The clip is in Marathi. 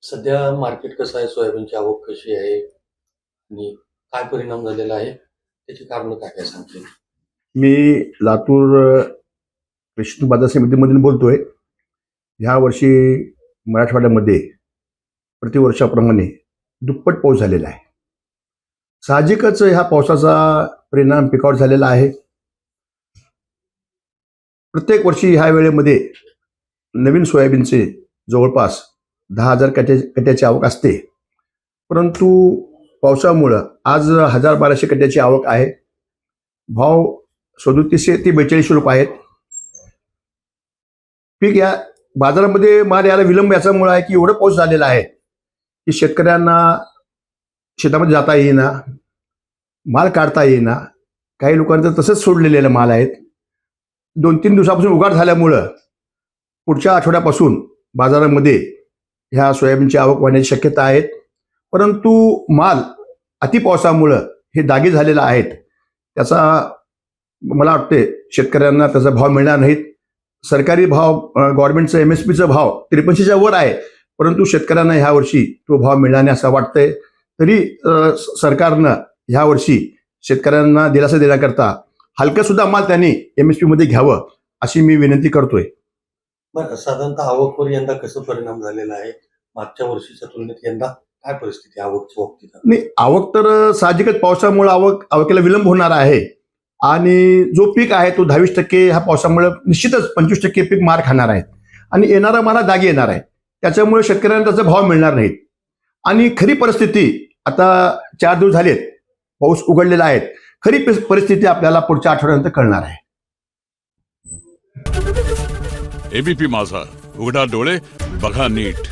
सध्या मार्केट कसं आहे, सोयाबीनची आवक कशी आहे आणि काय परिणाम झालेला आहे, त्याची कारणं काय काय सांगता येईल? मी लातूर कृषी बाजार समितीमधून बोलतोय. ह्या वर्षी मराठवाड्यामध्ये प्रतिवर्षाप्रमाणे दुप्पट पाऊस झालेला आहे. साहजिकच ह्या पावसाचा परिणाम पिकावर झालेला आहे. प्रत्येक वर्षी ह्या वेळेमध्ये नवीन सोयाबीनचे जवळपास 10,000 कट्याची आवक असते, परंतु पावसामुळं आज 1,000-1,200 कट्याची आवक आहे. भाव 3700 ते 4200 रुपये आहेत. पीक या बाजारामध्ये माल यायला विलंब याच्यामुळे आहे की एवढं पाऊस झालेला आहे की शेतकऱ्यांना शेतामध्ये जाता येईना, माल काढता येईना. काही लोकांचं तसंच सोडलेले माल आहेत. 2-3 दिवसापासून उघाड झाल्यामुळं पुढच्या आठवड्यापासून बाजारामध्ये ह्या सोयाबीनची आवक वाढण्याची शक्यता आहे. परंतु माल अतिपावसामुळं हे दागी झालेला आहेत. त्याचा मला वाटते शेतकऱ्यांना त्याचा भाव मिळणार नाहीत. सरकारी भाव गव्हर्नमेंटचा MSPचा भाव 53च्या वर आहे, परंतु शेतकऱ्यांना ह्या वर्षी तो भाव मिळणार नाही असं वाटतंय. तरी सरकारनं ह्या वर्षी शेतकऱ्यांना दिलासा देण्याकरता हलका सुद्धा माल त्यांनी MSP मध्ये घ्यावं अशी मी विनंती करतोय. बरं, साधारणतः आवकवर यंदा कसं परिणाम झालेला आहे? मागच्या वर्षीच्या तुलनेत यंदा काय परिस्थिती आहे आवकच्या बाबतीत? नाही, आवक तर साहजिकच पावसामुळे आवकेला विलंब होणार आहे आणि जो पीक आहे तो 22% ह्या पावसामुळे निश्चितच 25% पीक मार खाणार आहे आणि येणारा माल दागी येणार आहे. त्याच्यामुळे शेतकऱ्यांना त्याचा भाव मिळणार नाहीत. आणि खरी परिस्थिती आता 4 दिवस झालेत, पाऊस उघडलेला आहे. खरी परिस्थिती आपल्याला पुढच्या आठवड्यानंतर कळणार आहे. एबीपी माझा, उघडा डोळे बघा नीट.